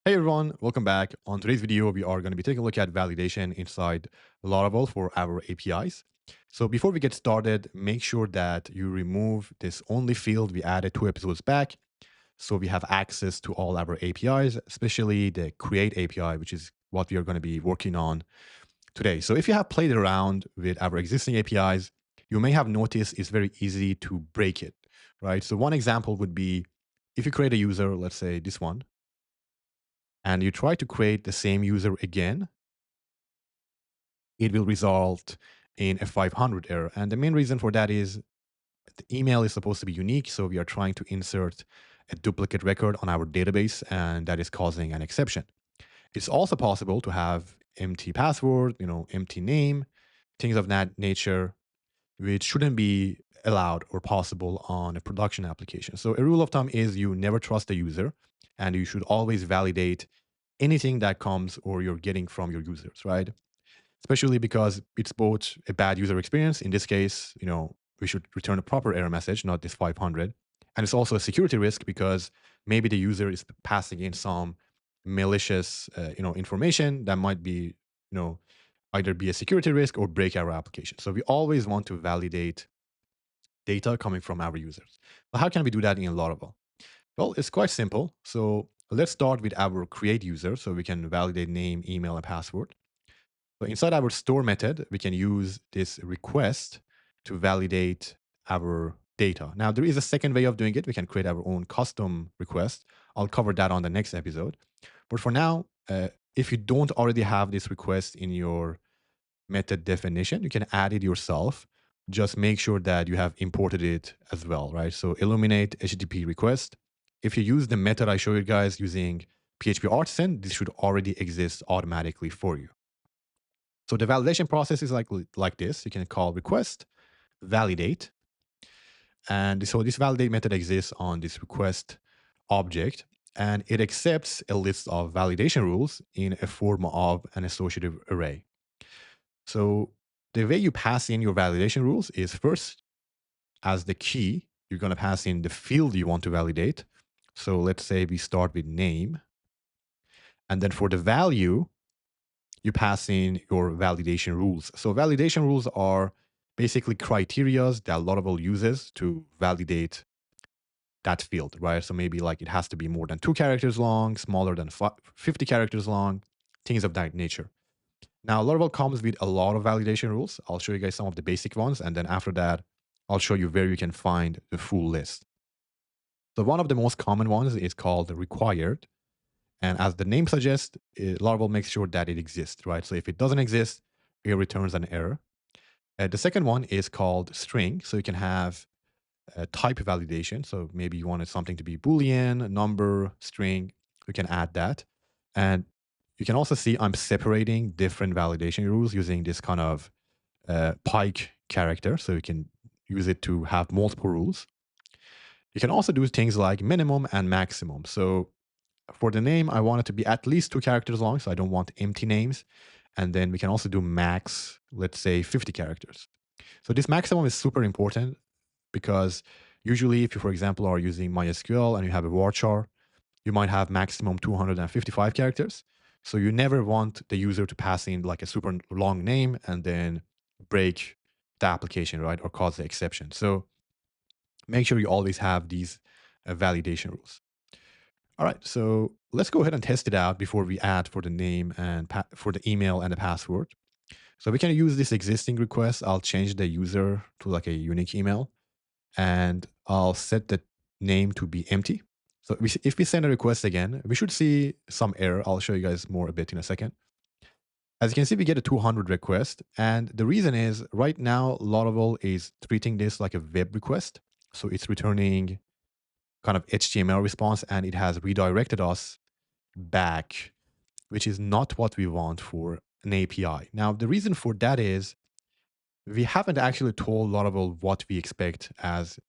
Hey everyone, welcome back. On today's video, we are going to be taking a look at validation inside Laravel for our APIs. So before we get started, make sure that you remove this only field we added 2 episodes back. So we have access to all our APIs, especially the create API, which is what we are going to be working on today. So if you have played around with our existing APIs, you may have noticed it's very easy to break it, right? So one example would be if you create a user, let's say this one, and you try to create the same user again, it will result in a 500 error. And the main reason for that is the email is supposed to be unique. So we are trying to insert a duplicate record on our database, and that is causing an exception. It's also possible to have empty password, empty name, things of that nature, which shouldn't be allowed or possible on a production application. So a rule of thumb is you never trust the user, and you should always validate anything that comes or you're getting from your users, right? Especially because it's both a bad user experience. In this case, we should return a proper error message, not this 500. And it's also a security risk because maybe the user is passing in some malicious, information that might be, you know, either be a security risk or break our application. So we always want to validate data coming from our users. But how can we do that in Laravel? Well, it's quite simple. So let's start with our create user so we can validate name, email, and password. So inside our store method, we can use this request to validate our data. Now, there is a second way of doing it. We can create our own custom request. I'll cover that on the next episode. But for now, if you don't already have this request in your method definition, you can add it yourself. Just make sure that you have imported it as well, right? So illuminate HTTP request. If you use the method I showed you guys using PHP Artisan, this should already exist automatically for you. So the validation process is like this. You can call request validate. And so this validate method exists on this request object, and it accepts a list of validation rules in a form of an associative array. So the way you pass in your validation rules is first, as the key, you're going to pass in the field you want to validate. So let's say we start with name. And then for the value, you pass in your validation rules. So validation rules are basically criterias that Laravel uses to validate that field, right? So maybe like it has to be more than 2 characters long, smaller than 50 characters long, things of that nature. Now, Laravel comes with a lot of validation rules. I'll show you guys some of the basic ones. And then after that, I'll show you where you can find the full list. So one of the most common ones is called required. And as the name suggests, Laravel makes sure that it exists, right? So if it doesn't exist, it returns an error. The second one is called string. So you can have type validation. So maybe you wanted something to be Boolean, number, string. You can add that. And you can also see I'm separating different validation rules using this kind of pike character. So you can use it to have multiple rules. You can also do things like minimum and maximum. So for the name, I want it to be at least 2 characters long, so I don't want empty names. And then we can also do max, let's say 50 characters. So this maximum is super important because usually if you, for example, are using MySQL and you have a varchar, you might have maximum 255 characters. So you never want the user to pass in like a super long name and then break the application, right? Or cause the exception. So make sure you always have these validation rules. All right, so let's go ahead and test it out before we add for the name and for the email and the password. So we can use this existing request. I'll change the user to like a unique email, and I'll set the name to be empty. So if we send a request again, we should see some error. I'll show you guys more a bit in a second. As you can see, we get a 200 request. And the reason is right now, Laravel is treating this like a web request. So it's returning kind of HTML response, and it has redirected us back, which is not what we want for an API. Now, the reason for that is we haven't actually told Laravel what we expect as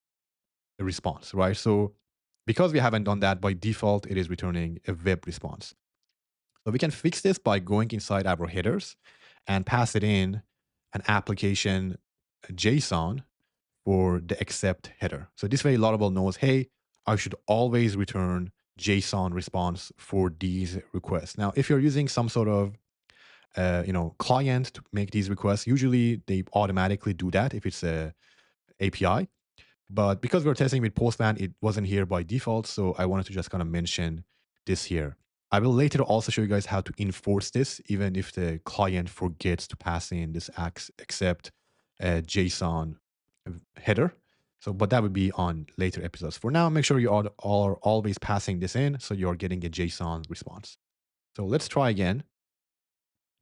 a response, right? So because we haven't done that, by default, it is returning a web response. So we can fix this by going inside our headers and pass it in an application JSON for the accept header. So this way, Laravel knows, hey, I should always return JSON response for these requests. Now, if you're using some sort of client to make these requests, usually they automatically do that if it's a API. But because we're testing with Postman, it wasn't here by default. So I wanted to just kind of mention this here. I will later also show you guys how to enforce this, even if the client forgets to pass in this accept JSON header. So, but that would be on later episodes. For now, make sure you are always passing this in so you're getting a JSON response. So let's try again.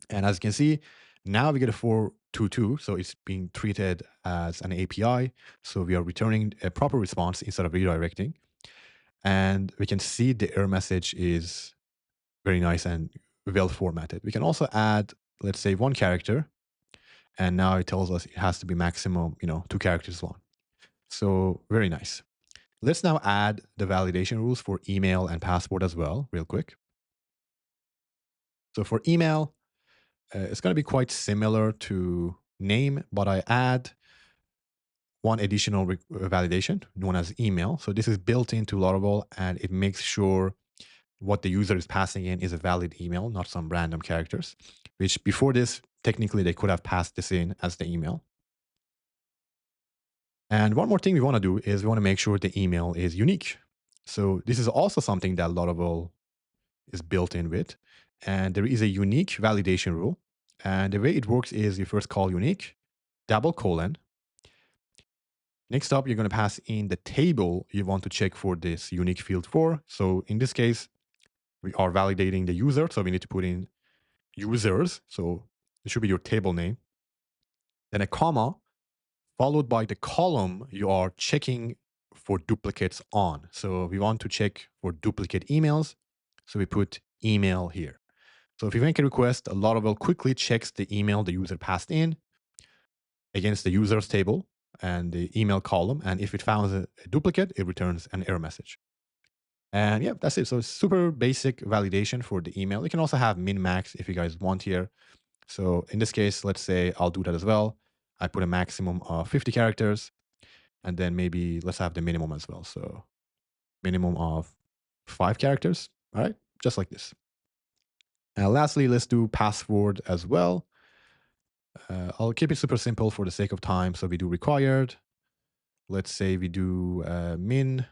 And as you can see, now we get a 422. So it's being treated as an API. So we are returning a proper response instead of redirecting. And we can see the error message is very nice and well formatted. We can also add, let's say, one character. And now it tells us it has to be maximum, 2 characters long. So very nice. Let's now add the validation rules for email and passport as well, real quick. So for email, it's going to be quite similar to name, but I add one additional validation known as email. So this is built into Laravel and it makes sure what the user is passing in is a valid email, not some random characters, which before this, technically they could have passed this in as the email. And one more thing we want to do is we want to make sure the email is unique. So this is also something that Laravel is built in with. And there is a unique validation rule. And the way it works is you first call unique, double colon. Next up, you're going to pass in the table you want to check for this unique field for. So in this case, we are validating the user. So we need to put in users. So it should be your table name. Then a comma, followed by the column you are checking for duplicates on. So we want to check for duplicate emails. So we put email here. So if you make a request, Laravel quickly checks the email the user passed in against the users table and the email column. And if it finds a duplicate, it returns an error message. And yeah, that's it. So it's super basic validation for the email. You can also have min max if you guys want here. So in this case, let's say I'll do that as well. I put a maximum of 50 characters and then maybe let's have the minimum as well. So minimum of 5 characters. All right, just like this. And lastly, let's do password as well. I'll keep it super simple for the sake of time. So we do required. Let's say we do min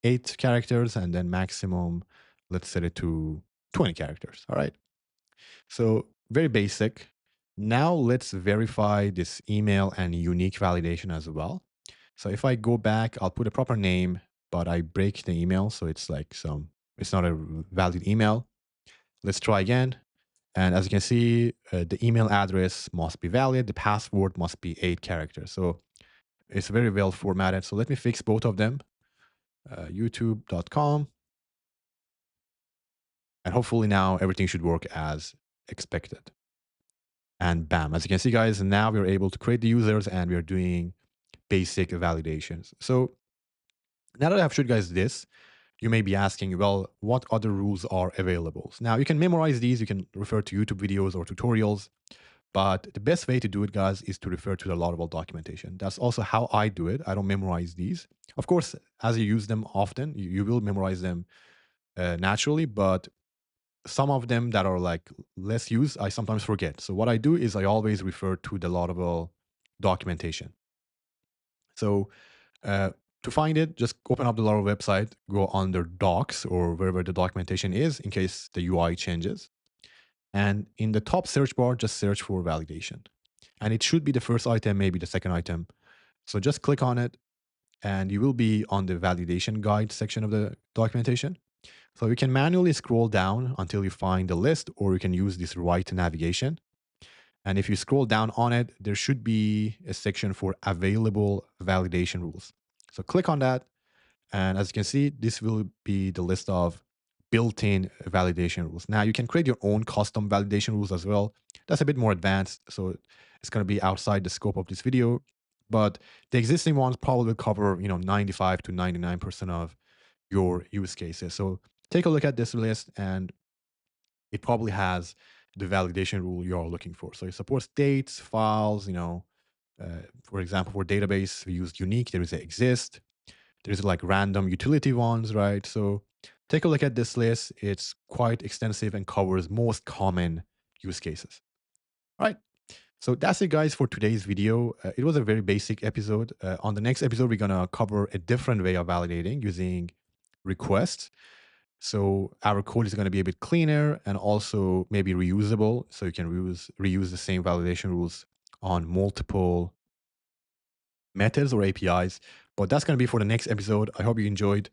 8 characters and then maximum, let's set it to 20 characters. All right. So very basic. Now let's verify this email and unique validation as well. So if I go back, I'll put a proper name, but I break the email. So it's like it's not a valid email. Let's try again. And as you can see, the email address must be valid. The password must be 8 characters. So it's very well formatted. So let me fix both of them. YouTube.com. And hopefully now everything should work as expected. And bam, as you can see, guys, now we're able to create the users and we're doing basic validations. So now that I've showed you guys this, you may be asking, well, what other rules are available? Now you can memorize these. You can refer to YouTube videos or tutorials. But the best way to do it, guys, is to refer to the Laravel documentation. That's also how I do it. I don't memorize these. Of course, as you use them often, you will memorize them naturally, but some of them that are like less used, I sometimes forget. So what I do is I always refer to the Laravel documentation. So to find it, just open up the Laravel website, go under docs or wherever the documentation is in case the UI changes. And in the top search bar, just search for validation. And it should be the first item, maybe the second item. So just click on it and you will be on the validation guide section of the documentation. So you can manually scroll down until you find the list, or you can use this right navigation. And if you scroll down on it, there should be a section for available validation rules. So click on that. And as you can see, this will be the list of built-in validation rules. Now you can create your own custom validation rules as well. That's a bit more advanced. So it's going to be outside the scope of this video, but the existing ones probably cover, 95 to 99% of your use cases. So take a look at this list and it probably has the validation rule you're looking for. So it supports dates, files, for example, for database, we use unique, there is a exist. There's like random utility ones, right? So take a look at this list. It's quite extensive and covers most common use cases. All right. So that's it, guys, for today's video. It was a very basic episode. On the next episode, we're going to cover a different way of validating using requests. So our code is going to be a bit cleaner and also maybe reusable. So you can reuse the same validation rules on multiple methods or APIs. But that's going to be for the next episode. I hope you enjoyed.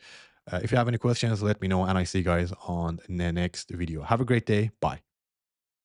If you have any questions, let me know. And I see you guys on the next video. Have a great day. Bye.